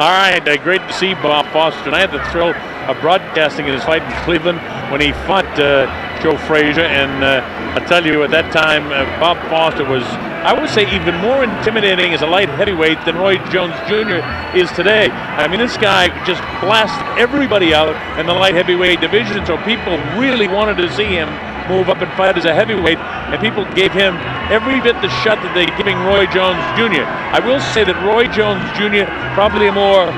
All right, great to see Bob Foster. And I had the thrill of broadcasting his fight in Cleveland when he fought Joe Frazier. And I'll tell you, at that time, Bob Foster was, I would say, even more intimidating as a light heavyweight than Roy Jones Jr. is today. I mean, this guy just blasted everybody out in the light heavyweight division, so people really wanted to see him move up and fight as a heavyweight, and people gave him every bit the shot that they're giving Roy Jones Jr. I will say that Roy Jones Jr. probably a more,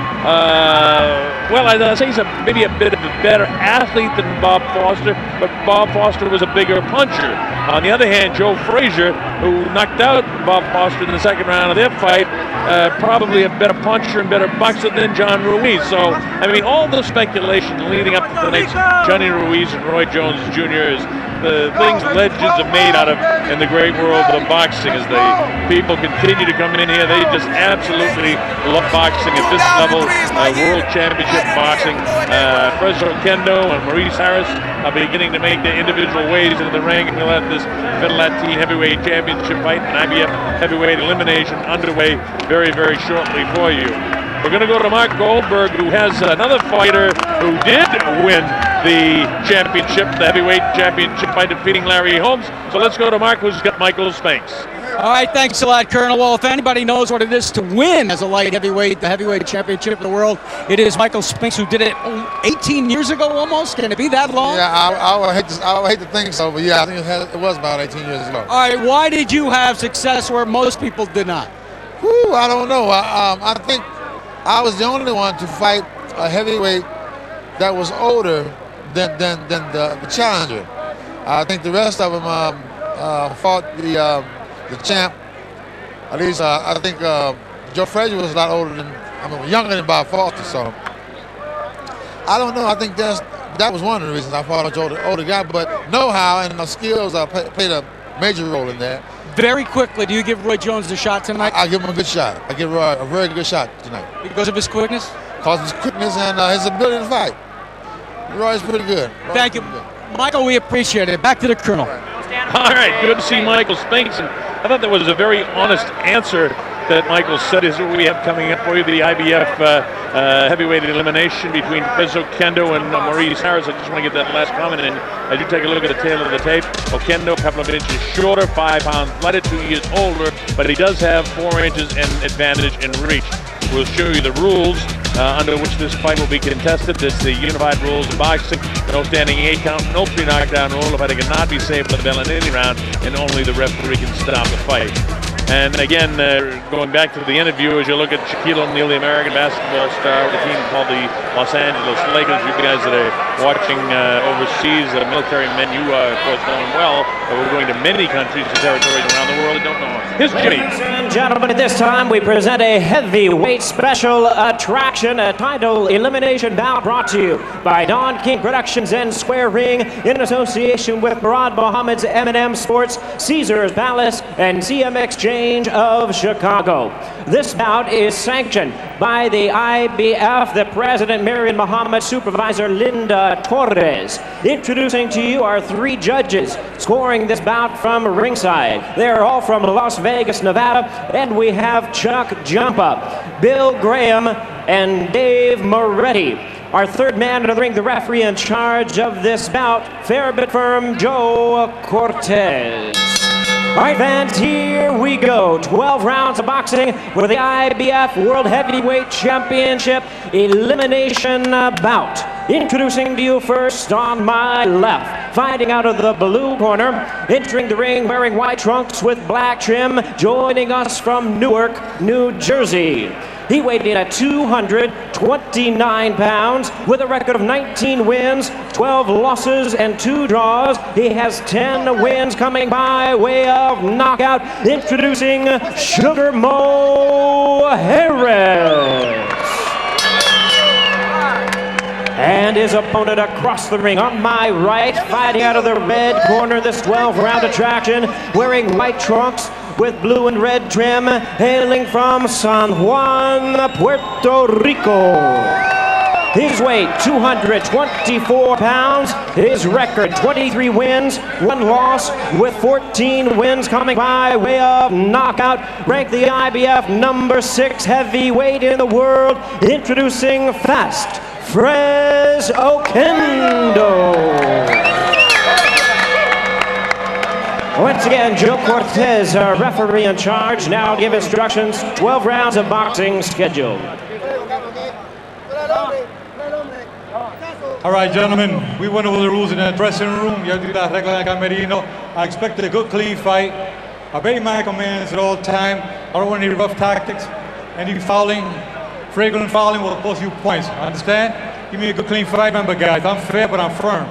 well, I'd say he's maybe a bit of a better athlete than Bob Foster, but Bob Foster was a bigger puncher. On the other hand, Joe Frazier, who knocked out Bob Foster in the second round of their fight, probably a better puncher and better boxer than John Ruiz. So, I mean, all the speculation leading up to tonight's Johnny Ruiz and Roy Jones Jr. is the things legends are made out of in the great world of boxing. As the people continue to come in here, they just absolutely love boxing at this level. World Championship boxing. Oquendo and Maurice Harris are beginning to make their individual ways into the ring, and we'll have this Middle-Latine Heavyweight Championship fight and IBF Heavyweight Elimination underway very, very shortly for you. We're going to go to Mark Goldberg, who has another fighter who did win the championship, the heavyweight championship, by defeating Larry Holmes. So let's go to Mark, who's got Michael Spinks. All right, thanks a lot, Colonel. Well, if anybody knows what it is to win as a light heavyweight, the heavyweight championship of the world, it is Michael Spinks, who did it 18 years ago almost. Can it be that long? Yeah, I would hate to think so, but yeah, I think it was about 18 years ago. All right, why did you have success where most people did not? Whew, I don't know. I think I was the only one to fight a heavyweight that was older than the challenger. I think the rest of them fought the champ. At least I think Joe Frazier was a lot older than, younger than Bob Foster. So I don't know. I think that was one of the reasons I fought an older guy. But know-how and my skills played a major role in that. Very quickly, do you give Roy Jones a shot tonight? I'll give him a good shot. I give Roy a very good shot tonight. Because of his quickness? Because of his quickness and his ability to fight. Roy's pretty good. Thank you. Michael, we appreciate it. Back to the Colonel. All right, good to see Michael Spinks. And I thought that was a very honest answer that Michael said is what we have coming up for you, the IBF heavyweight elimination between Oquendo and Maurice Harris. I just want to get that last comment in. As you take a look at the tail of the tape, Oquendo a couple of inches shorter, 5 pounds lighter, 2 years older, but he does have 4 inches in advantage in reach. We'll show you the rules under which this fight will be contested. It's the unified rules of boxing. No standing 8 count, no pre-knockdown rule. The fighter cannot be saved by the bell in any round, and only the referee can stop the fight. And again, going back to the interview, as you look at Shaquille O'Neal, the American basketball star of the team called the Los Angeles Lakers. You guys that are watching overseas, military men, you are, of course, knowing well, but we're going to many countries and territories around the world that don't know him. Here's Jimmy. Ladies and gentlemen, at this time, we present a heavyweight special attraction, a title elimination bout brought to you by Don King Productions and Square Ring in association with Murad Mohammed's M&M Sports, Caesars Palace, and CM Exchange of Chicago. This bout is sanctioned by the IBF, the President Marion Mohammed, Supervisor Linda Torres. Introducing to you our 3 judges scoring this bout from ringside. They're all from Las Vegas, Nevada, and we have Chuck Jumpa, Bill Graham, and Dave Moretti. Our third man in the ring, the referee in charge of this bout, fair but firm, Joe Cortez. All right, fans, here we go. 12 rounds of boxing for the IBF World Heavyweight Championship Elimination Bout. Introducing to you first on my left, fighting out of the blue corner, entering the ring wearing white trunks with black trim, joining us from Newark, New Jersey. He weighed in at 229 pounds with a record of 19 wins, 12 losses, and 2 draws. He has 10 wins coming by way of knockout. Introducing Sugar Mo Harris. And his opponent across the ring on my right, fighting out of the red corner, this 12-round attraction, wearing white trunks with blue and red trim, hailing from San Juan, Puerto Rico. His weight, 224 pounds. His record, 23 wins, 1 loss, with 14 wins coming by way of knockout. Ranked the IBF number 6 heavyweight in the world. Introducing Fast Frez Oquendo. Once again, Joe Cortez, our referee in charge, now to give instructions. 12 rounds of boxing scheduled. All right, gentlemen, we went over the rules in the dressing room. Ya di las reglas de Camerino. I expected a good, clean fight. Obey my commands at all time. I don't want any rough tactics. Any fouling, fragrant fouling will cost you points. Understand? Give me a good, clean fight, remember, guys. I'm fair, but I'm firm.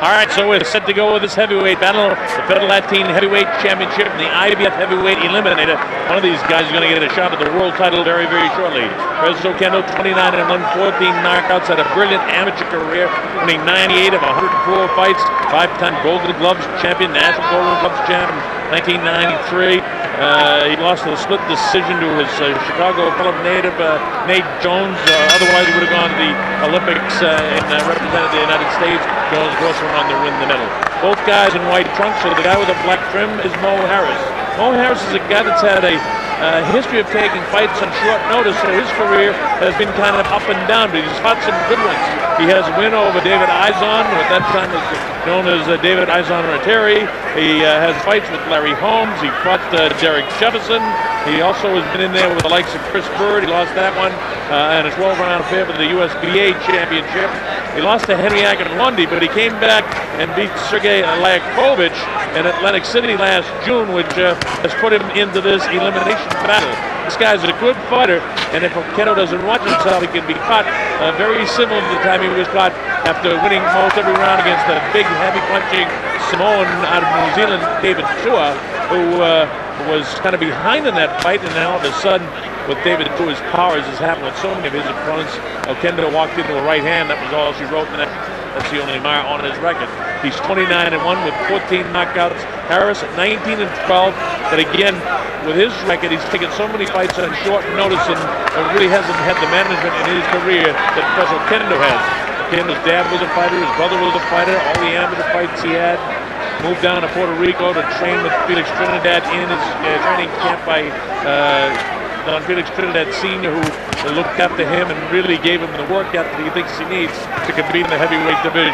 All right, so we're set to go with this heavyweight battle, the Federal Latin Heavyweight Championship and the IBF Heavyweight Eliminator. One of these guys is going to get a shot at the world title very, very shortly. Frez Oquendo, 29-1, 14 knockouts, had a brilliant amateur career, winning 98 of 104 fights, 5-time Golden Gloves champion, National Golden Gloves champion, 1993. He lost in a split decision to his Chicago fellow native, Nate Jones. Otherwise, he would have gone to the Olympics and represented the United States. Jones, of course, went on to win the medal. Both guys in white trunks, so the guy with the black trim is Mo Harris. Mo Harris is a guy that's had a history of taking fights on short notice, so his career has been kind of up and down, but he's fought some good ones. He has a win over David Izon, who at that time was known as David Izon Rateri. He has fights with Larry Holmes. He fought Derek Jefferson. He also has been in there with the likes of Chris Bird. He lost that one in a 12-round affair for the USBA championship. He lost to Henry Akinwande, but he came back and beat Sergey Lajakovic in Atlantic City last June, which has put him into this elimination battle. This guy's a good fighter, and if Oquendo doesn't watch himself, he can be caught very similar to the time he was caught after winning most every round against the big, heavy-punching Samoan out of New Zealand, David Tua, who was kind of behind in that fight, and now all of a sudden, with David Tua's powers, has happened with so many of his opponents. Oquendo walked into a right hand. That was all she wrote, and that's the only mark on his record. He's 29-1 with 14 knockouts. Harris at 19-12. But again, with his record, he's taken so many fights on short notice and really hasn't had the management in his career that Frez Oquendo has. Oquendo's dad was a fighter, his brother was a fighter, all the amateur fights he had. Moved down to Puerto Rico to train with Felix Trinidad in his training camp by Don Felix Trinidad Sr., who looked after him and really gave him the work ethic he thinks he needs to compete in the heavyweight division.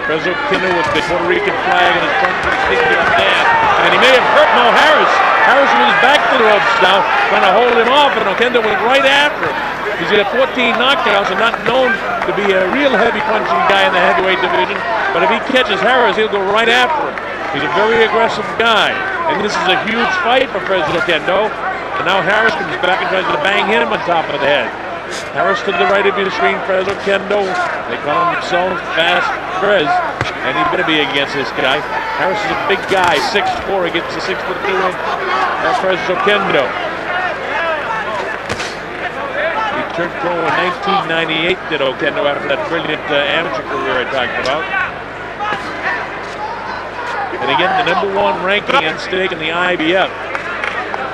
Frez Oquendo with the Puerto Rican flag in his front, sticking it up there. And he may have hurt Mo Harris. Harris was back to the ropes now, trying to hold him off, and Oquendo went right after him. He's got 14 knockouts and not known to be a real heavy punching guy in the heavyweight division. But if he catches Harris, he'll go right after him. He's a very aggressive guy. And this is a huge fight for Frez Oquendo. And now Harris comes back and tries to bang him on top of the head. Harris to the right of your screen, Frez Oquendo. They call himself Fast Frez, and he better be against this guy. Harris is a big guy, 6'4", against a 6'2" Frez Oquendo. He turned pro in 1998, did Oquendo, after that brilliant amateur career I talked about. And again, the #1 ranking at stake in the IBF.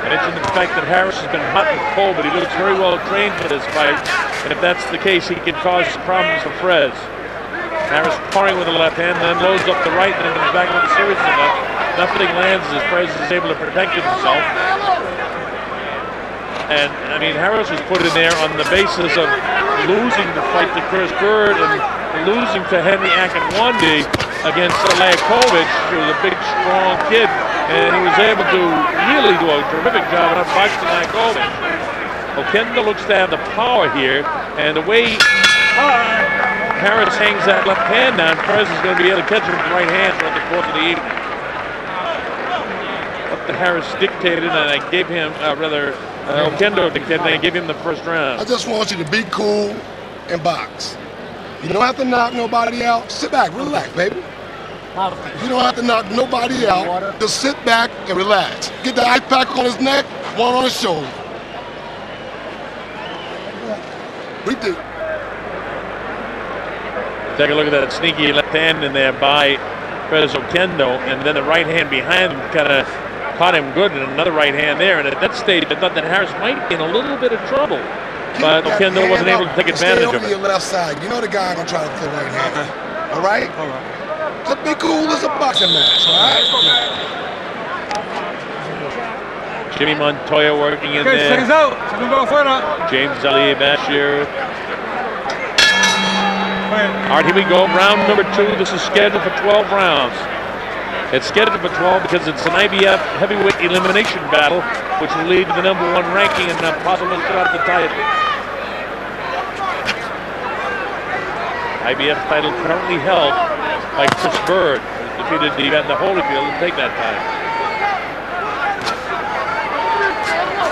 I mentioned the fact that Harris has been hot and cold, but he looks very well trained for this fight. And if that's the case, he can cause problems for Frez. Harris parring with the left hand, then loads up the right, and then comes back with a series of left. Nothing lands as Frez is able to protect himself. And, I mean, Harris was put in there on the basis of losing the fight to Chris Bird and losing to Henry Akinwande against Lajakovic, who was a big, strong kid. And he was able to really do a terrific job on boxing Lajakovic. Oquendo looks to have the power here, and the way Harris hangs that left hand down, Frez is going to be able to catch him with the right hand throughout the course of the evening. Up to Harris dictated, and I gave him, Oquendo dictated, and I gave him the first round. I just want you to be cool and box. You don't have to knock nobody out. Sit back, relax, baby. You don't have to knock nobody out. Just sit back and relax. Get the ice pack on his neck, one on his shoulder. We do. Take a look at that sneaky left hand in there by Frez Oquendo, and then the right hand behind him kind of caught him good, and another right hand there. And at that stage, I thought that Harris might be in a little bit of trouble. but Oquendo wasn't able to take advantage of Stay over it. your left side. You know the guy gonna try to throw right hand. All right? Just be cool. It's a boxing match. All right? Jimmy Montoya working in Okay, there. seconds out. Segundo afuera. James Ali Bashir. All right, here we go. Round number 2. This is scheduled for 12 rounds. It's scheduled for 12 because it's an IBF heavyweight elimination battle, which will lead to the number 1 ranking and a possible shot at the title. IBF title currently held by Chris Bird, who defeated Evander Holyfield to take that title.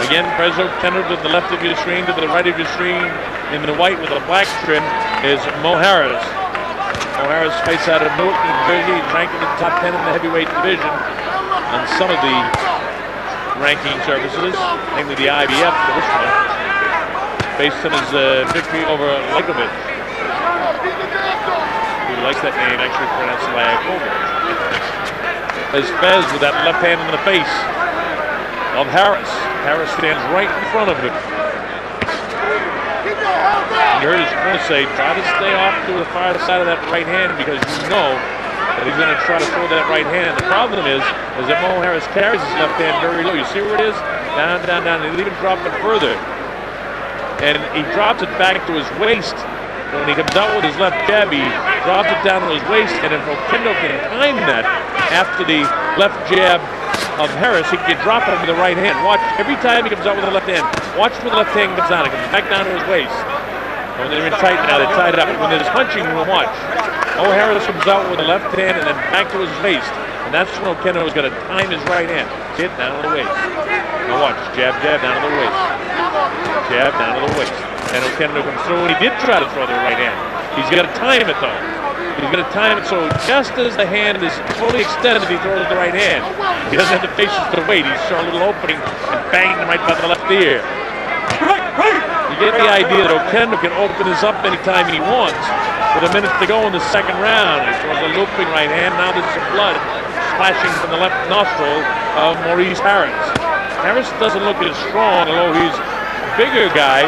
Again, Prez Oquendo to the left of your screen, to the right of your screen, in the white with a black trim is Mo Harris. Mo Harris fights out of Newark, New Jersey. He's ranked in the top 10 in the heavyweight division on some of the ranking services, namely the IBF for this one, based on his victory over Likovich. Who likes that name, actually pronounced Liakovic. As Fez with that left hand in the face of Harris. Harris stands right in front of him. You heard his corner say, try to stay off to the far side of that right hand because you know that he's going to try to throw that right hand. The problem is that Mo Harris carries his left hand very low. You see where it is? Down, down, down. He'll even drop it further. And he drops it back to his waist. When he comes out with his left jab, he drops it down to his waist. And if Oquendo can time that after the left jab of Harris, he can drop it with the right hand. Watch, every time he comes out with the left hand, watch where the left hand comes out. It comes back down to his waist. When they're in tight now, they tied it up. When there's punching room, watch. Mo Harris comes out with the left hand and then back to his waist. And that's when Oquendo is going to time his right hand. Hit down to the waist. Now watch, jab, jab, down to the waist. Jab, down to the waist. And Oquendo comes through, and he did try to throw the right hand. He's going to time it, though. He's going to time it so just as the hand is fully extended, he throws the right hand. He doesn't have the patience to wait. He saw a little opening and banged him right by the left ear. You get the idea that Oquendo can open this up anytime he wants. With a minute to go in the second round, he throws a looping right hand. Now there's some blood splashing from the left nostril of Maurice Harris. Harris doesn't look as strong, although he's a bigger guy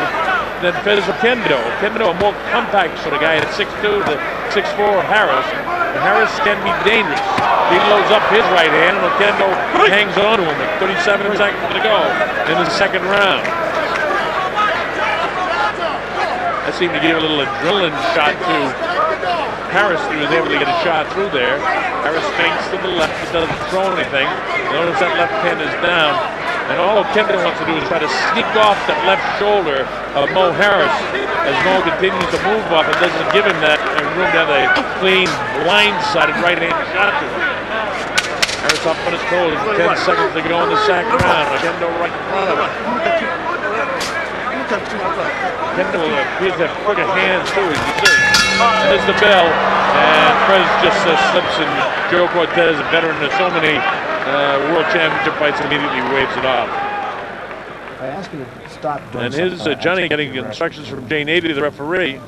than Fez Oquendo. Oquendo, a more compact sort of guy at 6'2" to 6'4" Harris. And Harris can be dangerous. He loads up his right hand, and Oquendo hangs on to him with 37 seconds to go in the second round. That seemed to give a little adrenaline shot to Harris. He was able to get a shot through there. Harris feints to the left, but doesn't throw anything. Notice that left hand is down. And all Oquendo wants to do is try to sneak off that left shoulder of Mo Harris as Mo continues to move off and doesn't give him that room to have a clean, blindsided right-hand shot to him. Harris up on his toes, 10 seconds to go in the second round. Oquendo right in front of him. Oquendo appears to have quicker hands too, as you see. And there's the bell, and Prez just slips, and Joe Cortez, a veteran of so many World Championship fights, immediately waves it off. I ask you to stop doing and here's Johnny getting instructions from Jay Nady, the referee.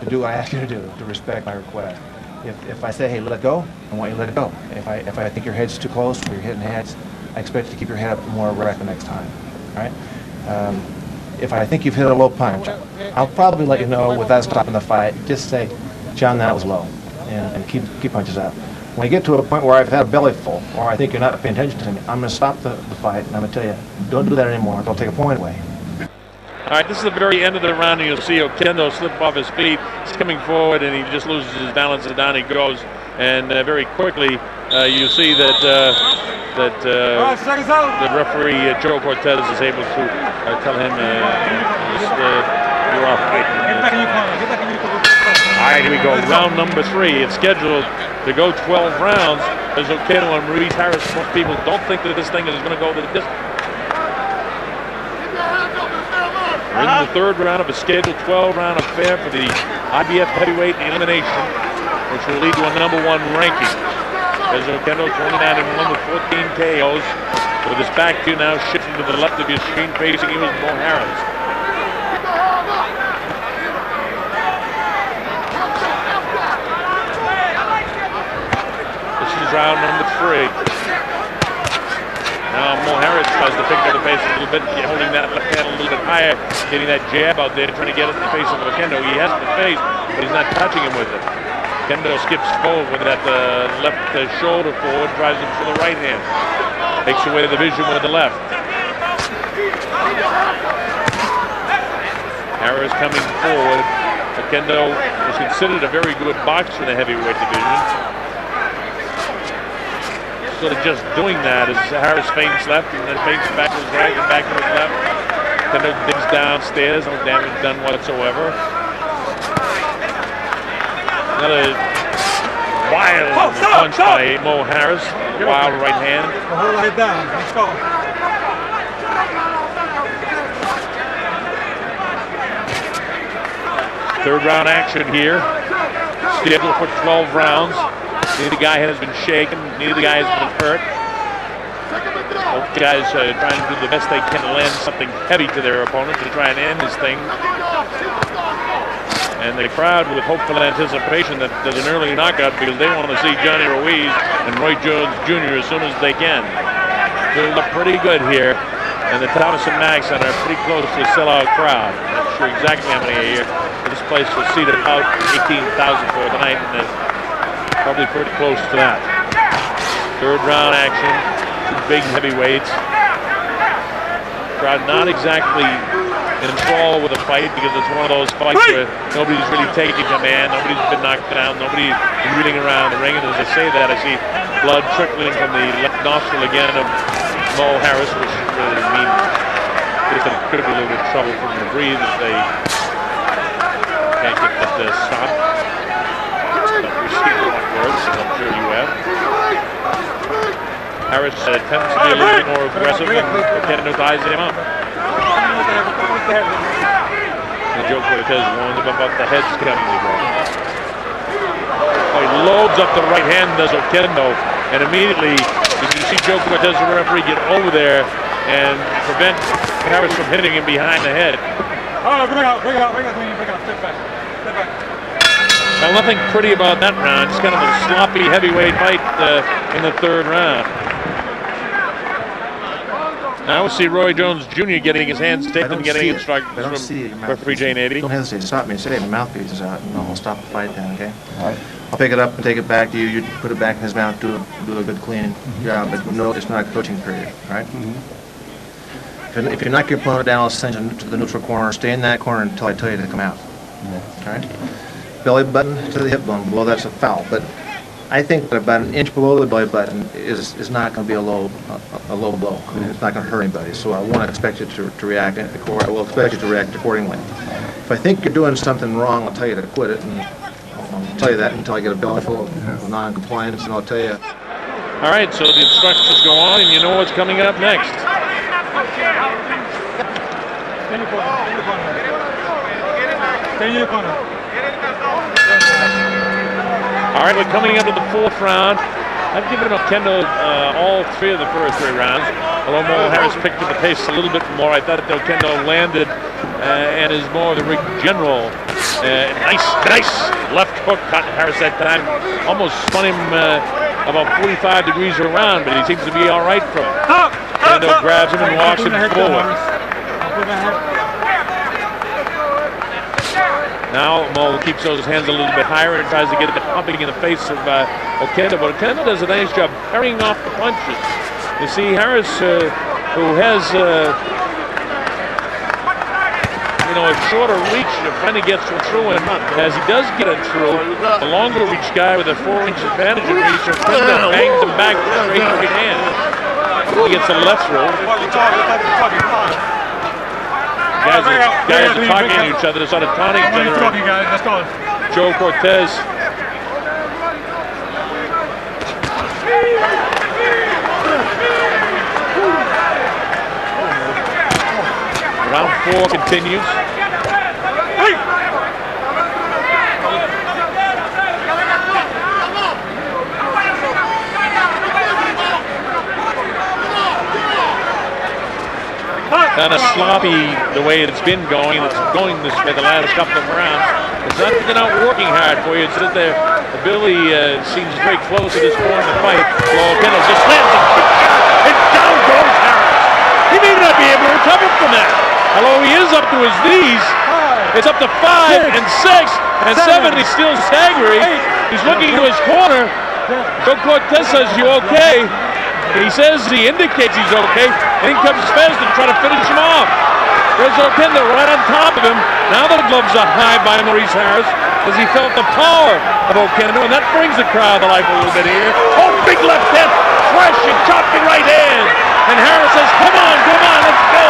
To do what I ask you to do, to respect my request. If I say, hey, let it go, I want you to let it go. If I think your head's too close or you're hitting heads, I expect you to keep your head up more erect the next time. All right? If I think you've hit a low punch, I'll probably let you know without stopping the fight. Just say, John, that was low, and keep punches up. When you get to a point where I've had a belly full, or I think you're not paying attention to me, I'm going to stop the fight, and I'm going to tell you, don't do that anymore. Don't take a point away. All right, this is the very end of the round, and you'll see Oquendo slip off his feet. He's coming forward, and he just loses his balance, and down he goes. And very quickly, you see that the referee, Joe Cortez, is able to tell him, you're off fight. All right, here we go. Round number 3. It's scheduled to go 12 rounds. As Oquendo and Maurice Harris, most people don't think that this thing is going to go the distance. We're in the third round of a scheduled 12-round affair for the IBF heavyweight elimination, which will lead to a number 1 ranking. As Oquendo 29-1 with 14 KOs. With his back to now shifting to the left of your screen, facing you is Mo Harris. This is round number 3. Now Mo Harris tries to pick up the pace a little bit, holding that left hand a little bit higher, getting that jab out there, trying to get it in the face of Oquendo. He has the face, but he's not touching him with it. Oquendo skips forward with that left shoulder forward, drives him for the right hand. Takes away the vision with the left. Harris coming forward. Oquendo is considered a very good boxer in the heavyweight division. Sort of just doing that as Harris feints left and then feints back to his right and back to his left. Oquendo digs downstairs, no damage done whatsoever. Another wild punch by Mo Harris. Wild right hand. Hold it down. Let's go. Third round action here. Scheduled for 12 rounds. Neither guy has been shaken. Neither guy has been hurt. Both guys trying to do the best they can to land something heavy to their opponent to try and end this thing. And the crowd with hopeful anticipation that there's an early knockout because they want to see Johnny Ruiz and Roy Jones Jr. as soon as they can. They look pretty good here. And the Thomas and Mack Center are pretty close to a sellout crowd. I'm not sure exactly how many are here. But this place will seat about 18,000 for tonight, and probably pretty close to that. Third round action, two big heavyweights. Crowd not exactly in enthrall with the fight because it's one of those fights where nobody's really taking command, nobody's been knocked down, nobody's reeling around the ring. And as I say that, I see blood trickling from the left nostril again of Mo Harris, which means could be a little bit of trouble for him to breathe if they can't get this stop. We've seen a lot worse, as I'm sure you have. Harris tends to be a little bit more aggressive and Oquendo ties him up. The Joe Cortez warns him about the heads coming to go. He loads up the right hand, does Oquendo, and immediately you can see Joe Cortez, the referee, get over there and prevent Harris from hitting him behind the head. Oh, bring out, step back. Now, nothing pretty about that round. It's kind of a sloppy heavyweight fight in the third round. Now we see Roy Jones Jr. getting his hands taken and getting instructions from referee Jane Addy. Don't hesitate to stop me. Say my mouthpiece is out, and I'll stop the fight then, okay? All right. I'll pick it up and take it back to you. You put it back in his mouth, do a good clean job, but no, it's not a coaching period, all right? If you knock your opponent down, I'll send you to the neutral corner. Stay in that corner until I tell you to come out, all right? Belly button to the hip bone, below that's a foul, but I think that about an inch below the belly button is not going to be a low blow. I mean, it's not going to hurt anybody. So I won't expect you to react. I will expect you to react accordingly. If I think you're doing something wrong, I'll tell you to quit it, and I'll tell you that until I get a belly full of non-compliance, and I'll tell you. All right, so the instructions go on, and you know what's coming up next. All right, we're coming up to the fourth round. I've given Oquendo all three of the first three rounds. Although Mo Harris picked up the pace a little bit more, I thought that Oquendo landed and is more of the ring general. Nice left hook caught Harris that time. Almost spun him about 45 degrees around, but he seems to be all right from it. Oquendo grabs him and walks him forward. Now Mo keeps those hands a little bit higher and tries to get it pumping in the face of Oquendo, but Oquendo does a nice job parrying off the punches. You see Harris, who has a shorter reach, finally gets through, and as he does get it through, the longer reach guy with a 4-inch advantage in reach, Oquendo bangs him back with a straight right hand. He gets a left through. Guys are talking to each other, sort of taunting each other. Joe Cortez. Round 4 continues. Kind of sloppy the way it's been going. It's going this way the last couple of rounds. It's not working hard for you. It's that the Billy seems very close at this point in the fight. Oquendo just lands it. And down goes may not be able to recover from that. Although he is up to his knees, it's up to 5 and 6 and 7. He's still staggering. He's looking to his corner. Joe Cortez says, "You okay?" He says he indicates he's okay. And in comes Fez to try to finish him off. There's Oquendo right on top of him. Now the gloves are high by Maurice Harris as he felt the power of Oquendo, and that brings the crowd to life a little bit here. Oh, big left hand, fresh and chopping right hand. And Harris says, come on, let's go.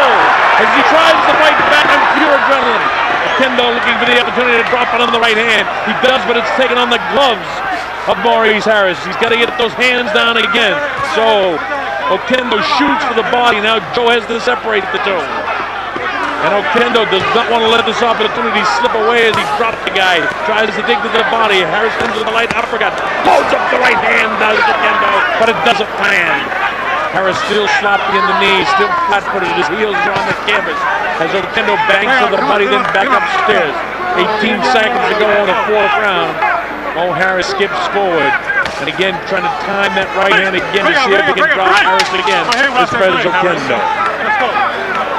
As he tries to fight back on pure adrenaline. Oquendo looking for the opportunity to drop it on the right hand. He does, but it's taken on the gloves of Maurice Harris. He's got to get those hands down again. So Oquendo shoots for the body. Now Joe has to separate the two. And Oquendo does not want to let this opportunity slip away as he drops the guy. Tries to dig to the body. Harris comes with a light uppercut. Holds up the right hand, does Oquendo, but it doesn't land. Harris still sloppy in the knees, still flat-footed. His heels are on the canvas as Oquendo bangs to the body, then back upstairs. 18 seconds to go in the fourth round. Mo Harris skips forward. And again, trying to time that right hand again to see if he can drop Harris again. This Fez Oquendo.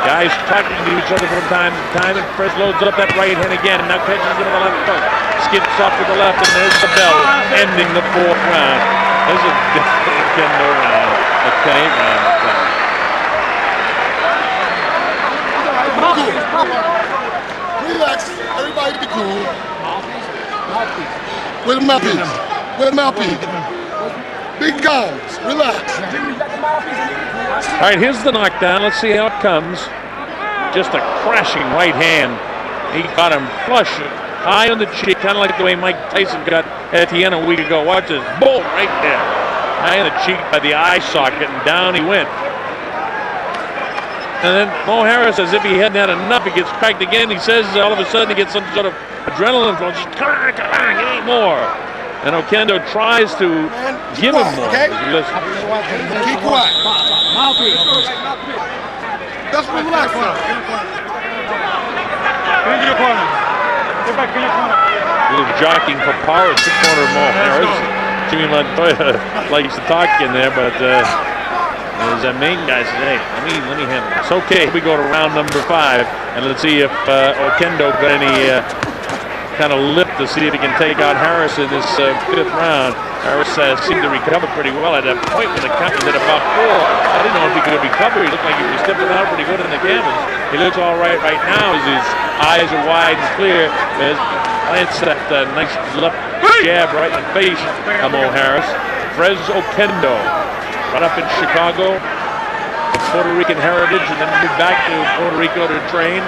Guys talking to each other from time to time, and Fez loads up that right hand again, and now catches him with the left hook. Skips up with the left, and there's the bell, ending the fourth round. There's a different Oquendo round. Okay, round. Relax. Everybody be cool. With a mouthpiece. With a mouthpiece. Big guns. Relax. All right, here's the knockdown. Let's see how it comes. Just a crashing right hand. He got him flush, high on the cheek, kind of like the way Mike Tyson got Etienne a week ago. Watch this. Boom, right there. High on the cheek by the eye socket, and down he went. And then Mo Harris, as if he hadn't had enough, he gets cracked again. He says all of a sudden he gets some sort of adrenaline flow. Just, come on, give me more. And Oquendo tries to give him more. Okay? Keep quiet. Just relax now. A little jockeying for power at the corner of Mo Harris. Jimmy Montoya likes to talk in there, but as that main guy says, hey, let me handle this. Okay, we go to round number 5, and let's see if Oquendo got any kind of lift to see if he can take out Harris in this 5th round. Harris seemed to recover pretty well at that point when the count was at about 4. I didn't know if he could recover. He looked like he was stepping out pretty good in the canvas. He looks all right now as his eyes are wide and clear. Plants that nice left jab right in the face of Mo Harris. Fez Oquendo, right up in Chicago, with Puerto Rican heritage, and then moved back to Puerto Rico to train.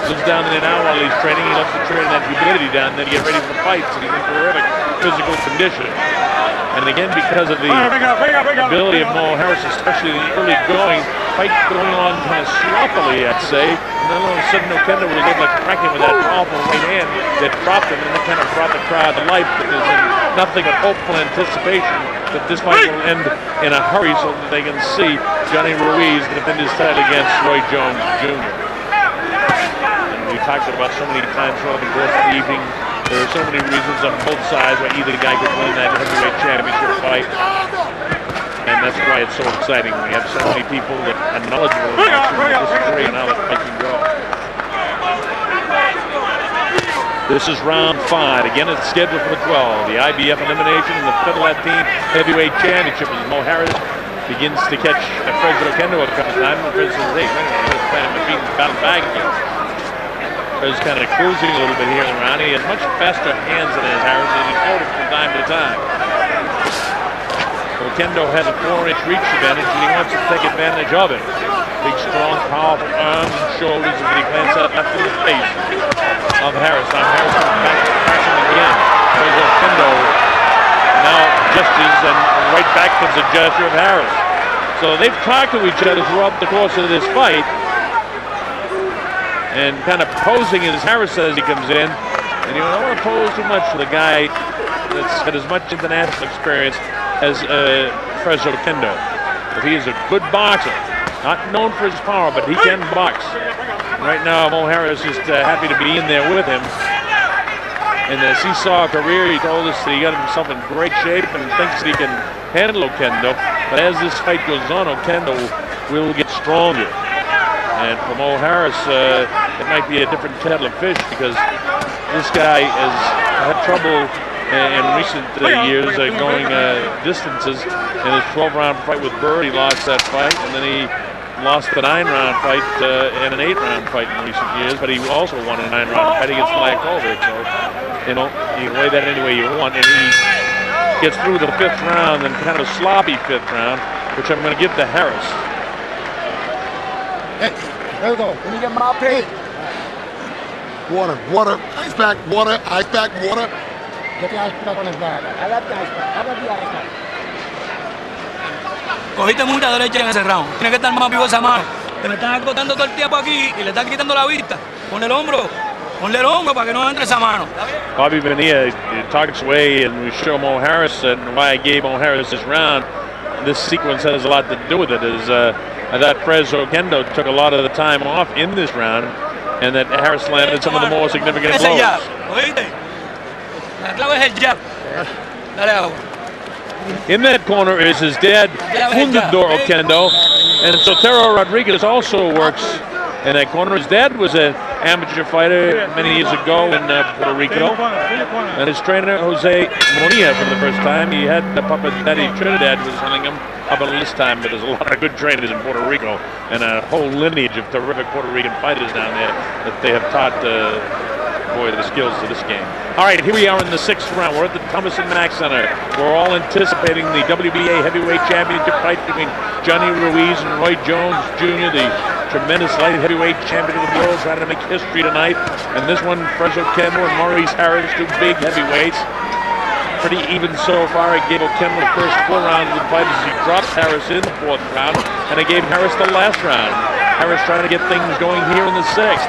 Lives down there now while he's training. He loves to train that humidity down there to get ready for fights. And he's in terrific physical condition. And again, because of the ability of Mo Harris, especially in the early going, fight going on kind of sloppily, I'd say. And then all of a sudden, Oquendo was able to crack him with that powerful right hand that dropped him, and that kind of brought the crowd to life. But there's nothing but hopeful anticipation that this fight will end in a hurry so that they can see Johnny Ruiz defend his title against Roy Jones Jr. We talked about so many times throughout the course of the evening. There are so many reasons on both sides why either guy could win that heavyweight championship fight. And that's why it's so exciting. We have so many people that are knowledgeable about this history and how the fight can go. This is round 5. Again, it's scheduled for the 12. The IBF elimination in the Fiddle Team Heavyweight Championship as Mo Harris begins to catch Fez Oquendo a couple times. And Fez says, hey, wait, plan to beat battle back again. Fez kind of cruising a little bit here around. He has much faster hands than his Harris, and he throws it from time to time. Oquendo has a 4-inch reach advantage, and he wants to take advantage of it. Big, strong, powerful arms and shoulders as he plants that left in the face of Harris. Now Harris comes back to crashing again. Fez Oquendo now gestures, and right back comes a gesture of Harris. So they've talked to each other throughout the course of this fight. And kind of posing as Harris says he comes in. And you don't want to pose too much for the guy that's got as much international experience as Fez Oquendo. But he is a good boxer. Not known for his power, but he can box. And right now, Mo Harris is happy to be in there with him. In the seesaw career, he told us that he got himself in great shape and thinks that he can handle Oquendo. But as this fight goes on, Oquendo will get stronger. And for Mo Harris, it might be a different kettle of fish because this guy has had trouble in recent years going distances. In his 12-round fight with Bird, he lost that fight, and then he lost the 9-round fight and an 8-round fight in recent years, but he also won a 9-round fight against Blakovic. So, you know, you can weigh that any way you want, and he gets through the 5th round and kind of a sloppy 5th round, which I'm going to give to Harris. Hey, there we go. Can you get my pay? Water, water, ice pack, water, ice pack, water. Get the ice pack on his back. I love the ice pack. I love the ice pack. Cogiste mucha derecha en ese round. Tienes que estar más vivo esa mano. Te me están acotando todo el tiempo aquí y le están quitando la vista. Ponle el hombro para que no entre esa mano. Bobby Bonilla talks away, and we show Mo Harris and why I gave Mo Harris this round. This sequence has a lot to do with it. I thought Oquendo took a lot of the time off in this round, and that Harris landed some of the more significant blows. La clave es el jab. Dale agua. In that corner is his dad, Fundador Oquendo, and Sotero Rodriguez also works in that corner. His dad was an amateur fighter many years ago in Puerto Rico, and his trainer, Jose Bonilla, for the first time. He had the puppet daddy Trinidad was hunting him up until this time, but there's a lot of good trainers in Puerto Rico and a whole lineage of terrific Puerto Rican fighters down there that they have taught the skills of this game. All right, here we are in the 6th round. We're at the Thomas and Mack Center. We're all anticipating the WBA heavyweight championship fight between Johnny Ruiz and Roy Jones Jr., the tremendous light heavyweight champion of the world, trying to make history tonight. And this one, Oquendo and Maurice Harris, 2 big heavyweights. Pretty even so far. It gave Oquendo the first 4 rounds of the fight as he dropped Harris in the 4th round, and it gave Harris the last round. Harris trying to get things going here in the 6th.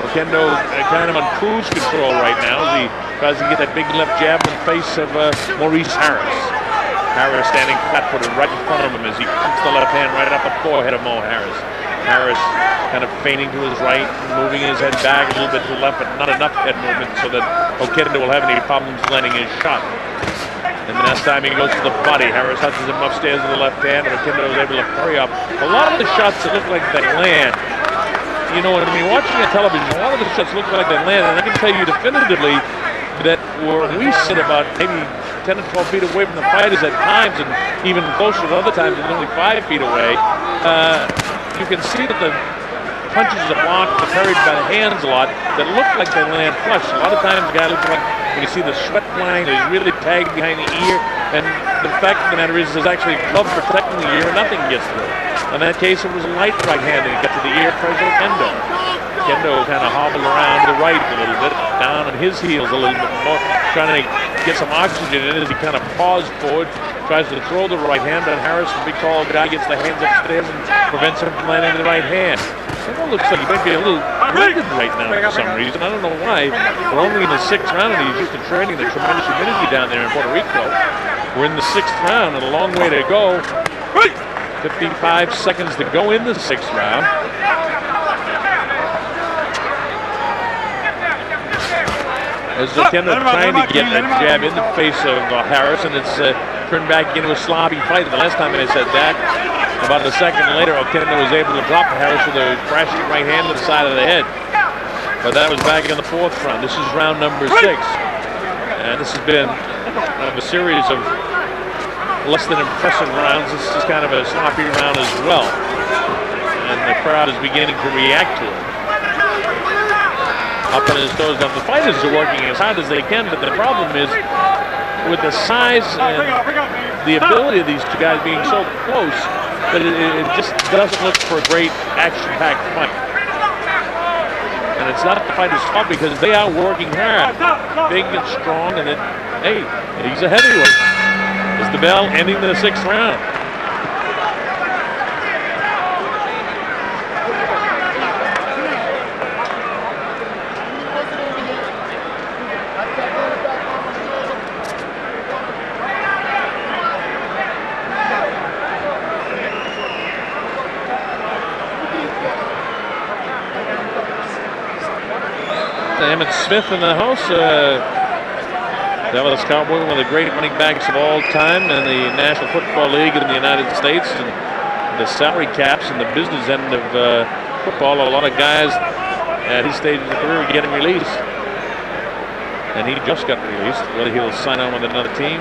Oquendo kind of on cruise control right now as he tries to get that big left jab in the face of Maurice Harris. Harris standing flat-footed right in front of him as he puts the left hand right up the forehead of Mo Harris. Harris kind of feigning to his right, moving his head back a little bit to the left, but not enough head movement so that Oquendo will have any problems landing his shot. And the next time he goes to the body, Harris touches him upstairs with the left hand, and Oquendo is able to hurry up. A lot of the shots that look like they land, you know what I mean, watching on television, a lot of the shots look like they land, and I can tell you definitively that where we sit about maybe 10 to 12 feet away from the fighters at times, and even closer at other times, and only 5 feet away, you can see that the punches are blocked, they're parried by the hands a lot, that look like they land flush. A lot of times the guy looks like, you can see the sweat flying, he's really tagged behind the ear, and the fact of the matter is there's actually a glove protecting the ear and nothing gets through. In that case, it was light right-handed. He got to the ear of Oquendo. Oquendo kind of hobbled around to the right a little bit, down on his heels a little bit more, trying to get some oxygen in as he kind of paused forward, tries to throw the right hand, but Harris, the big tall guy, gets the hands upstairs and prevents him from landing the right hand. It looks like he might be a little winded right now for some reason. I don't know why. We're only in the 6th round, and he's used to training the tremendous humidity down there in Puerto Rico. We're in the 6th round, and a long way to go. 55 seconds to go in the 6th round. As Oquendo trying to get that jab in the face of Harris, and it's turned back into a sloppy fight. The last time I said that, about a second later, Oquendo was able to drop Harris with a crashing right hand to the side of the head. But that was back in the 4th round. This is round number 6. And this has been a series of less than impressive rounds. This is kind of a sloppy round as well. And the crowd is beginning to react to it. Up on his toes. Now the fighters are working as hard as they can, but the problem is with the size and the ability of these 2 guys being so close, that it just doesn't look for a great action-packed fight. And it's not the fighter's fault because they are working hard. Big and strong, and hey, he's a heavyweight. Is the bell ending the 6th round? Emmett Smith in the house. Dallas Cowboy, one of the great running backs of all time in the National Football League in the United States. And the salary caps and the business end of football. A lot of guys at his stage of the career are getting released. And he just got released. Whether he'll sign on with another team,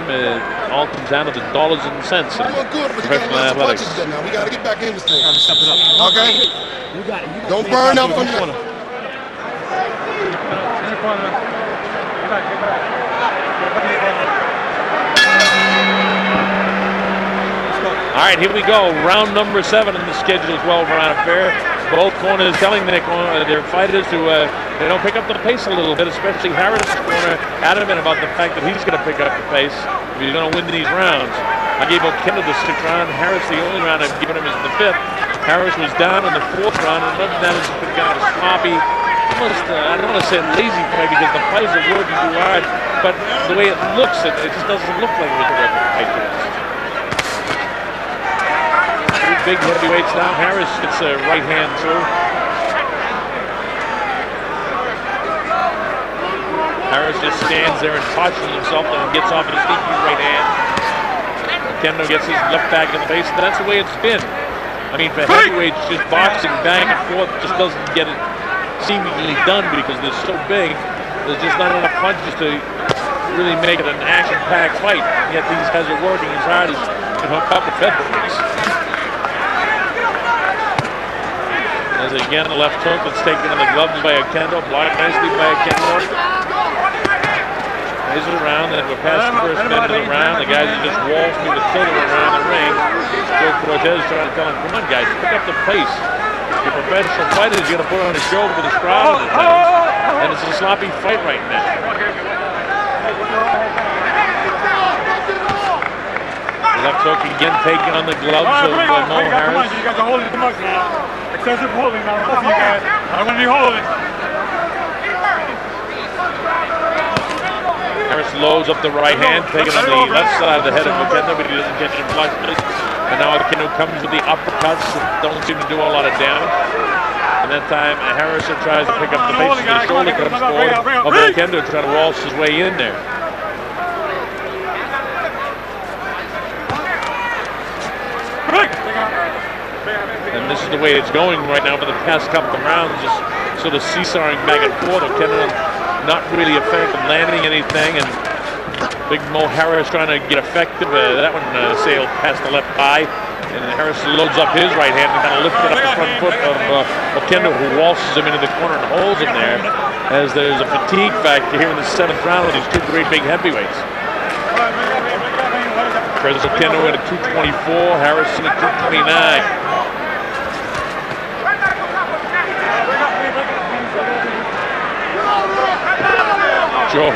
all comes down to the dollars and cents in professional athletics. Now we got to get back in this thing. Okay? Don't burn up from the... All right, here we go. Round number 7 in the scheduled 12-round affair. Both corners telling their fighters to pick up the pace a little bit, especially Harris' corner adamant about the fact that he's going to pick up the pace if he's going to win these rounds. I gave Oquendo the 6th round. Harris, the only round I've given him is the 5th. Harris was down in the 4th round, and other than that, it's been kind of a sloppy, almost, I don't want to say lazy fight because the fighters are working too hard, but the way it looks, it just doesn't look like it was a record fight to us. Big heavyweights now. Harris gets a right hand through. Harris just stands there and tosses himself and gets off with a sneaky right hand. Oquendo gets his left back in the face. But that's the way it's been. I mean, for heavyweights, just boxing back and forth just doesn't get it seemingly done because they're so big. There's just not enough punches to really make it an action-packed fight. Yet these guys are working as hard as a couple of featherweights. As again, the left hook that's taken in the gloves by Oquendo, blocked nicely by Oquendo. Plays it around, and we're past the first minute of the round. The guys are just waltzed me with Tilden around the ring. Joe Cortez trying to tell him, come on guys, pick up the pace. You're professional fighters, you're going to put on a show for this crowd. And it's a sloppy fight right now. The left hook again taken on the gloves of Mo Harris. You guys are holding too much now. Excessive holding now, both of you guys. I don't want to be holding. Harris loads up the right hand, taking on the left side of the head of Oquendo, but he doesn't catch it flush. And now Oquendo comes with the uppercuts that don't seem to do a lot of damage. And that time Harris tries to pick up the pace, and the shoulder comes forward of Oquendo trying to waltz his way in there. And this is the way it's going right now for the past couple of rounds, just sort of seesawing back and forth. Oquendo not really effective landing anything, and big Mo Harris trying to get effective. That one sailed past the left eye, and Harris loads up his right hand and kind of lifted up the front foot of Oquendo, who waltzes him into the corner and holds him there, as there's a fatigue factor here in the 7th round with these two great big heavyweights. President Oquendo in at 224, Harris in at 229. Joe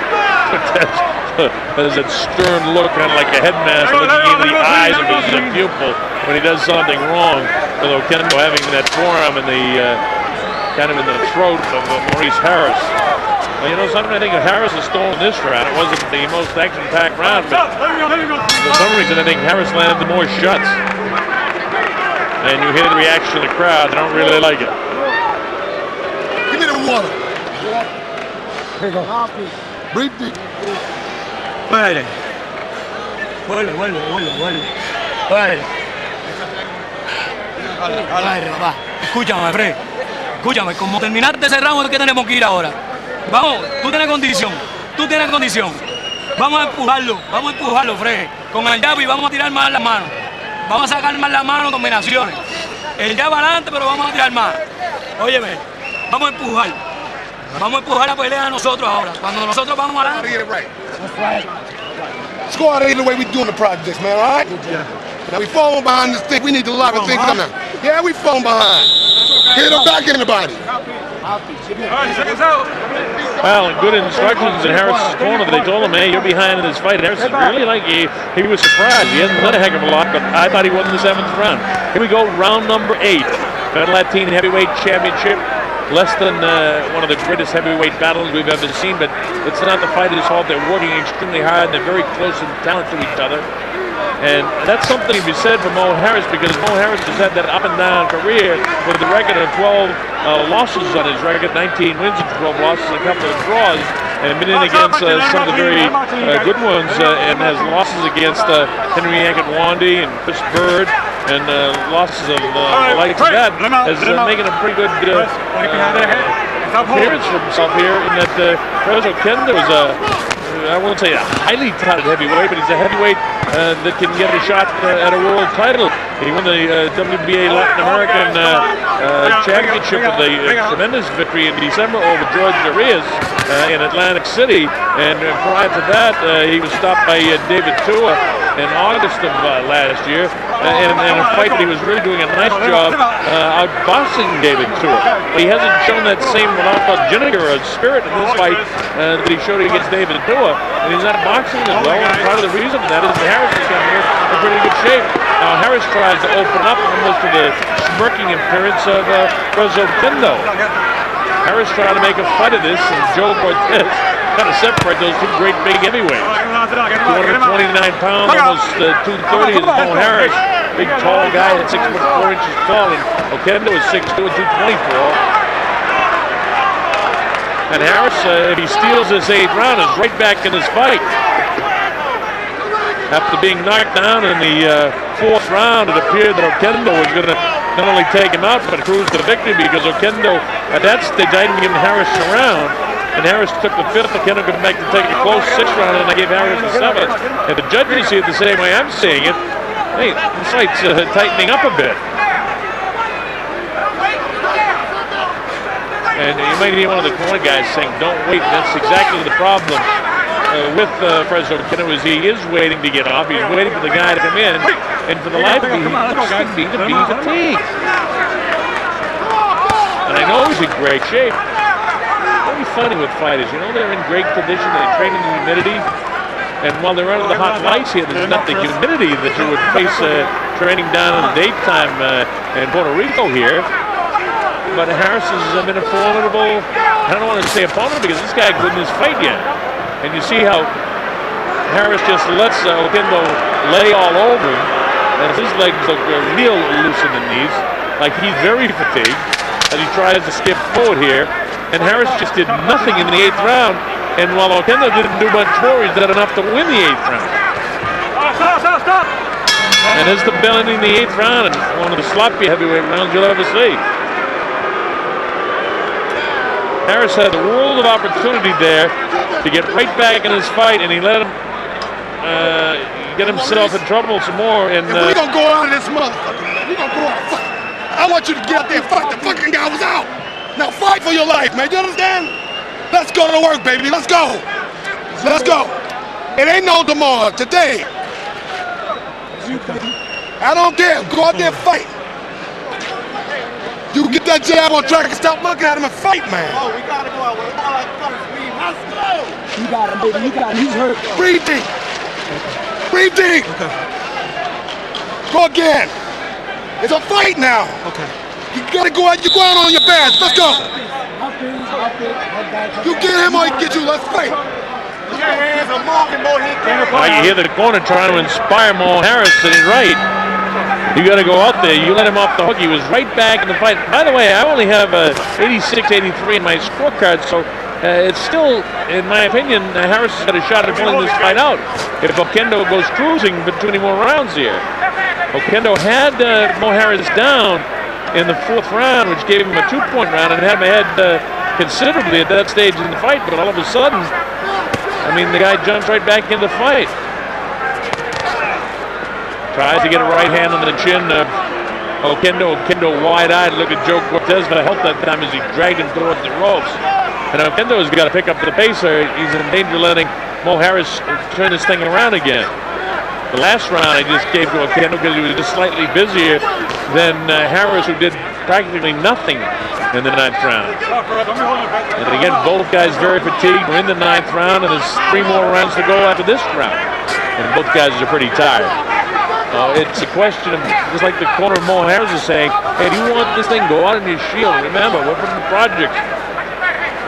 has that stern look, kind of like a headmaster looking into the eyes of his pupil when he does something wrong. With Oquendo having that forearm in the kind of in the throat of Maurice Harris. Well, you know something, I think Harris has stolen this round. It wasn't the most action-packed round, but for some reason I think Harris landed the more shots. And you hear the reaction of the crowd, they don't really like it. Give me the water. Here you go. Breathe deep. Vuelve. Aire, papá. Escúchame, Fred. Escúchame, como terminaste ese round, ¿qué tenemos que ir ahora? Vamos, tú tienes condición. Vamos a empujarlo, Fred. Con el jab y vamos a tirar más las manos. Vamos a sacar más las manos, combinaciones. El jab adelante, pero vamos a tirar más. Óyeme, vamos a empujar. Vamos a empujar la pelea a nosotros ahora. Cuando nosotros vamos adelante. Let's go out of here the way we doing the projects, man, all right? Now we falling behind this thing. We need to lock the thing down. Yeah, we falling behind. Hit him back in the body. Well, good instructions in Harris' corner. They told him, hey, you're behind in this fight. Harris is really like he was surprised. He hasn't done a heck of a lot, but I thought he won the 7th round. Here we go, round number 8. Fed Latin Heavyweight Championship. Less than one of the greatest heavyweight battles we've ever seen, but it's not the fighter's fault. They're working extremely hard, and they're very close in talent to each other. And that's something to be said for Mo Harris, because Mo Harris has had that up-and-down career with a record of 12 losses on his record, 19 wins and 12 losses, a couple of draws, and been in against some of the very good ones, and has losses against Henry Ankit-Wandi and Chris Bird, and losses of like that is making a pretty good appearance for himself here in that Perez Oquendo is I won't say a highly touted heavyweight, but he's a heavyweight that can get a shot at a world title. He won the WBA Latin American Championship with a tremendous victory in December over George Arias in Atlantic City, and prior to that he was stopped by David Tua in August of last year in a fight that he was really doing a nice job outboxing David Tua. He hasn't shown that same vinegar or spirit in this fight that he showed against David Tua, and he's not boxing as well, and part of the reason for that is that Harris is coming here in pretty good shape. Now Harris tries to open up almost to the smirking appearance of Oquendo. Harris trying to make a fight of this, and Joe Cortez kind of separate those two great big heavyweights. 229 pounds, almost 230 is Mo Harris. Big tall guy at 6'4" tall, and Oquendo is 6'2" and 224. And Harris, if he steals this 8th round, is right back in this fight. After being knocked down in the 4th round, it appeared that Oquendo was going to not only take him out, but cruise to victory, because Oquendo, at that stage, I didn't give Harris a round. And Harris took the 5th. Oquendo could make to take a close 6th round, and I gave Harris the 7th. And the judges see it the same way I'm seeing it. Hey, this fight's tightening up a bit. And you might hear one of the corner guys saying, "Don't wait." That's exactly the problem with Perez Oquendo, is he is waiting to get off. He's waiting for the guy to come in, and for the life of him, he looks to be fatigued. And I know he's in great shape. Very funny with fighters. You know, they're in great condition. They train in the humidity. And while they're under the hot lights here, there's not the humidity that you would face training down in the daytime in Puerto Rico here. But Harris has been a formidable, I don't want to say opponent, because this guy couldn't his fight yet. And you see how Harris just lets Oquendo lay all over him, and his legs look real loose in the knees, like he's very fatigued as he tries to skip forward here. And Harris just did nothing in the 8th round, and while Oquendo didn't do much more, he's done enough to win the 8th round. Stop. And it's the bell in the 8th round, and one of the sloppy heavyweight rounds you'll ever see. Harris had a world of opportunity there to get right back in his fight, and he let him get himself in trouble some more. And we're going to go out of this motherfucker, man. We're going to go out and fight. I want you to get out there and fight. The fucking guy was out. Now fight for your life, man. You understand? Let's go to work, baby. Let's go. Let's go. It ain't no tomorrow. Today. I don't care. Go out there and fight. You get that jab on track and stop looking at him and fight, man. Oh, we gotta go out with all that fucking speed. Let's go. You got him, baby. You got him. He's hurt. Breathe deep. Breathe deep. Okay. Go again. It's a fight now. Okay. You gotta go out. You go out on your best. Let's go. You get him or he get you. Let's fight. You hear the corner trying to inspire Mo Harris to the right. You got to go out there. You let him off the hook. He was right back in the fight. By the way, I only have 86-83 in my scorecard, so it's still, in my opinion, Harris has got a shot at pulling this fight out if Oquendo goes cruising for 20 more rounds here. Oquendo had Mo Harris down in the 4th round, which gave him a 2-point round, and had him ahead considerably at that stage in the fight. But all of a sudden, I mean, the guy jumps right back in the fight. Tries to get a right hand on the chin of Oquendo. Oquendo wide-eyed, look at Joe Cortez for help that time as he dragged him towards the ropes. And Oquendo's got to pick up the pace there. He's in danger of letting Mo Harris turn this thing around again. The last round I just gave to Oquendo because he was just slightly busier than Harris, who did practically nothing in the 9th round. And again, both guys very fatigued. We're in the 9th round, and there's 3 more rounds to go after this round. And both guys are pretty tired. It's a question of, just like the corner of Mo Harris is saying, hey, do you want this thing? Go out on your shield. Remember, we're from the project.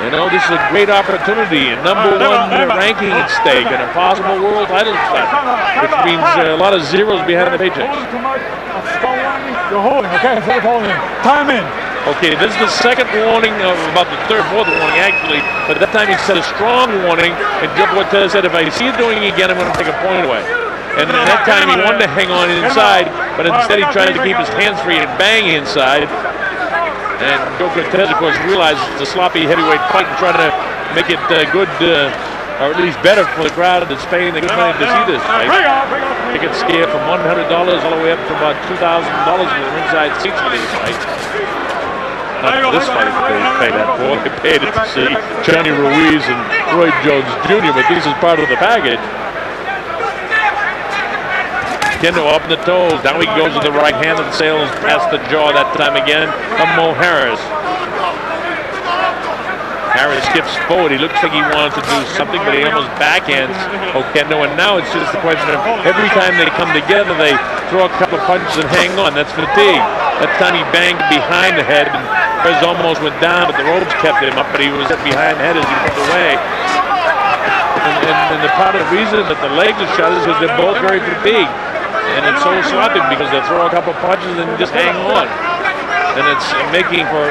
You know, this is a great opportunity. A #1 ranking at stake and a possible world title shot, which means a lot of zeros behind the paychecks. You're holding, okay? Instead of holding. Time in. Okay, this is the 2nd warning, about the 3rd, 4th warning actually, but at that time he said a strong warning, and Joe Cortez said, if I see you doing it again, I'm going to take a point away. And at that time he wanted to hang on inside, but instead he tries to keep his hands free and bang inside. And Joe Cortez, of course, realizes it's a sloppy heavyweight fight and trying to make it good, or at least better for the crowd in Spain. They get money to see this fight. Tickets scale from $100 all the way up to about $2,000 for the ringside seats for these fights. Not for this fight they paid that for. They paid it to see Johnny Ruiz and Roy Jones Jr., but this is part of the package. Oquendo up in the toes. Now he goes with the right hand and sails past the jaw that time again of Mo Harris. Harris skips forward. He looks like he wants to do something, but he almost backhands Oquendo. And now it's just a question of every time they come together, they throw a couple of punches and hang on. That's fatigue. That time he banged behind the head, and Perez almost went down, but the ropes kept him up, but he was hit behind the head as he moved away. And the part of the reason that the legs are shut is because they're both very fatigued. And it's so sloppy because they throw a couple of punches and just hang on. And it's making for,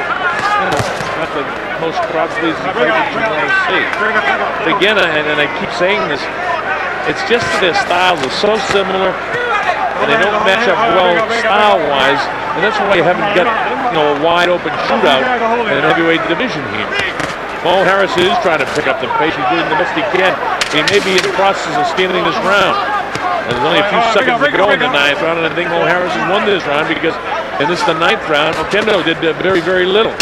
not the most crowd-pleasing fight that you want to see. But again, and I keep saying this, it's just that their styles are so similar, and they don't match up well style-wise, and that's why you haven't got a wide-open shootout in the heavyweight division here. Mo Harris is trying to pick up the pace. He's doing the best he can. He may be in the process of stealing this round. There's only a few seconds to go in the 9th round, and I think Mo Harris has won this round because in this the 9th round, Oquendo did very, very little.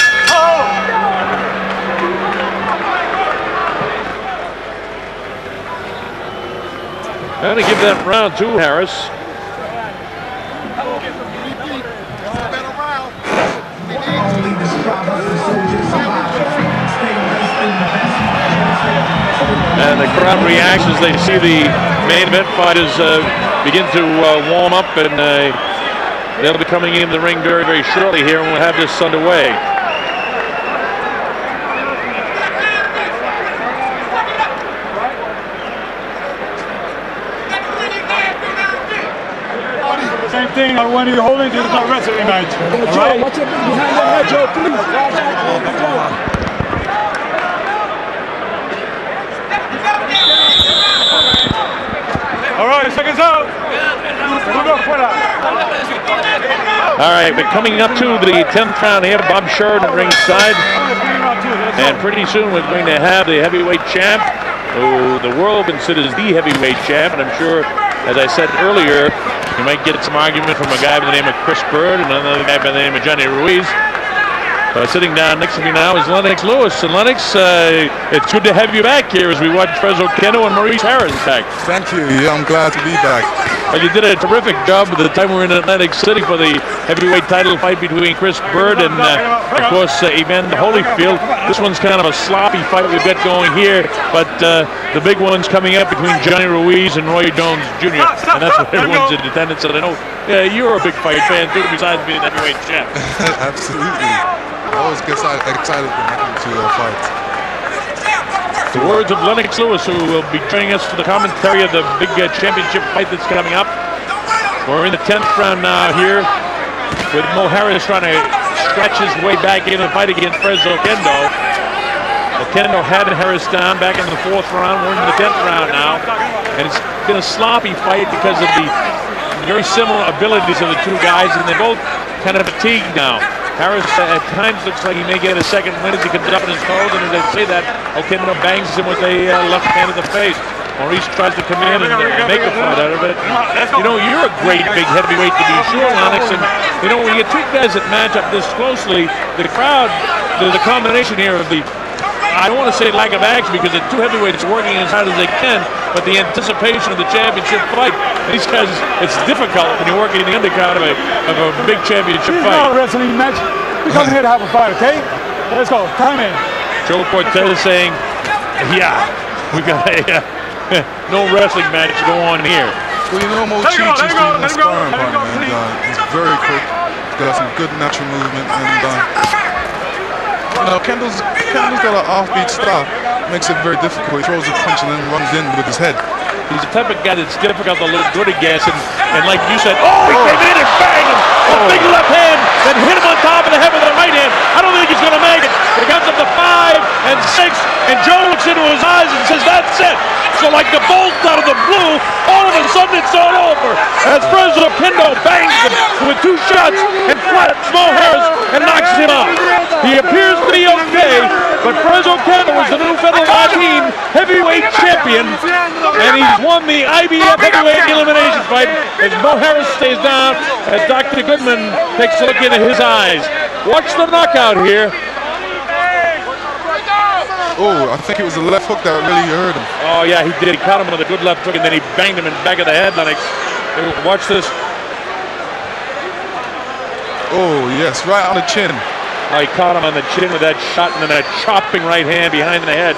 I'm going to give that round to Harris. And the crowd reacts as they see the main event fighters begin to warm up, and they'll be coming in the ring very, very shortly here, and we'll have this underway. Same thing on when you're holding to the wrestling match. All right? Watch it behind the head, Joe, please. All right, seconds out. All right, we're coming up to the 10th round here. Bob Sheridan ringside. And pretty soon we're going to have the heavyweight champ, who the world considers the heavyweight champ. And I'm sure, as I said earlier, you might get some argument from a guy by the name of Chris Bird and another guy by the name of Johnny Ruiz. Sitting down next to me now is Lennox Lewis. And Lennox, it's good to have you back here as we watch Perez Oquendo and Maurice Harris back. Thank you. Yeah, I'm glad to be back. Well, you did a terrific job at the time we were in Atlantic City for the heavyweight title fight between Chris Bird and, of course, Evander Holyfield. This one's kind of a sloppy fight we've got going here, but the big one's coming up between Johnny Ruiz and Roy Jones Jr., and that's what everyone's in attendance. And I know you're a big fight fan, too, besides being the heavyweight champ. Absolutely. I always get excited when I come to fights. The words of Lennox Lewis, who will be joining us for the commentary of the big championship fight that's coming up. We're in the 10th round now here, with Mo Harris trying to scratch his way back in the fight against Perez Oquendo. Oquendo had Harris down back in the 4th round. We're in the 10th round now, and it's been a sloppy fight because of the very similar abilities of the two guys, and they're both kind of fatigued now. Harris at times looks like he may get a second win as he comes up in his toes, and as they say that, Oquendo bangs him with a left hand in the face. Maurice tries to come in and make a fight out of it. You know, you're a great big heavyweight to be sure, Lennox, and you know, when you get two guys that match up this closely, the crowd, there's a combination here of the, I don't want to say lack of action because the two heavyweights are working as hard as they can, but the anticipation of the championship fight, these guys, it's difficult when you're working in the undercard of a big championship fight. It's not a wrestling match. We come here to have a fight, okay? Let's go. Time in. Joe Cortez saying, yeah, we got a no wrestling match to go on here. Well, you know, Mo Cheech is being a sparring partner, and he's very quick. He's got some good natural movement, and you know, Kendall's got an offbeat style. Makes it very difficult. He throws a punch and then runs in with his head. He's the type of guy that's difficult to look good against, and like you said, he came in and banged him A big left hand, then hit him on top of the head with the right hand. I don't think he's going to make it. But he comes up to 5 and 6, and Joe looks into his eyes and says, that's it. So like the bolt out of the blue, all of a sudden it's all over. As President Oquendo bangs him with 2 shots and flattens Mo Harris and knocks him out. He appears to be okay, but President Oquendo is the new Federal 19 heavyweight champion, and he's won the IBF heavyweight elimination fight as Mo Harris stays down as Dr. Goodman takes a look into his eyes. Watch the knockout here. Oh, I think it was the left hook that really hurt him. Oh, yeah, he did. He caught him with a good left hook, and then he banged him in the back of the head, Lennox. Watch this. Oh, yes, right on the chin. He caught him on the chin with that shot, and then that chopping right hand behind the head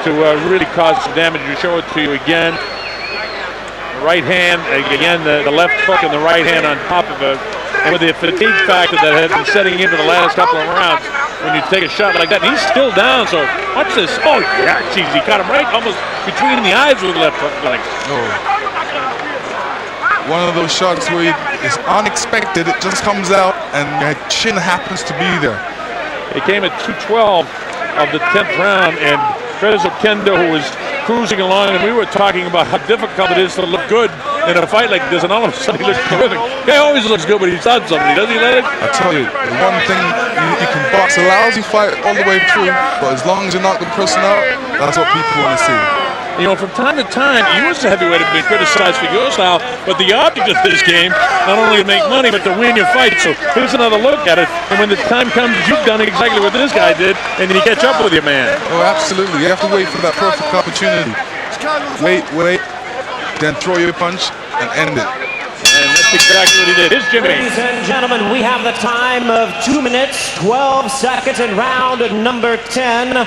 to really cause some damage. You show it to you again. Right hand, again, the left hook and the right hand on top of it. And with the fatigue factor that has been setting in for the last couple of rounds, when you take a shot like that, and he's still down, so watch this. Oh, yeah, geez, he caught him right almost between the eyes with the left hook. Oh. One of those shots where it's unexpected, it just comes out, and your chin happens to be there. It came at 2:12 of the 10th round, and Fres Oquendo, who was cruising along, and we were talking about how difficult it is to look good in a fight like this, and all of a sudden he looks terrific. Guy always looks good when he's on something, doesn't he, Lennox? I tell you, the one thing you can box a lousy fight all the way through, but as long as you knock the person out, that's what people want to see. You know, from time to time, you as a heavyweight have been criticized for your style, but the object of this game, not only to make money, but to win your fight. So here's another look at it, and when the time comes, you've done exactly what this guy did, and then you catch up with your man. Oh, absolutely. You have to wait for that perfect opportunity. Wait, then throw your punch and end it. And that's exactly what he did. Here's Jimmy. Ladies and gentlemen, we have the time of 2 minutes, 12 seconds in round number 10.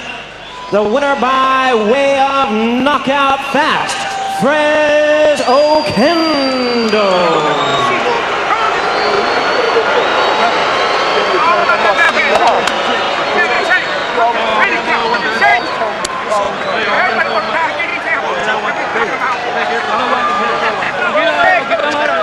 The winner by way of knockout fast, Fres Oquendo.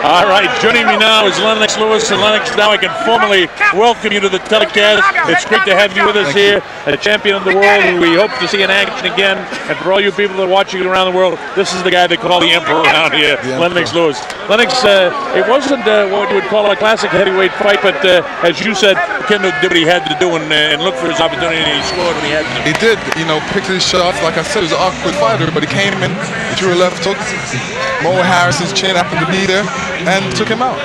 All right, joining me now is Lennox Lewis. And Lennox, now I can formally welcome you to the telecast. It's great to have you with us here, a champion of the world who we hope to see in action again. And for all you people that are watching around the world, this is the guy they call the Emperor around here, Lennox Lewis. Lennox, it wasn't what you would call a classic heavyweight fight, but as you said, Oquendo did what he had to do and look for his opportunity, and he scored when he had to. He did, picked his shots. Like I said, he was an awkward fighter, but he came in, he threw a left hook. Mo Harris's chin happened to be there and took him out.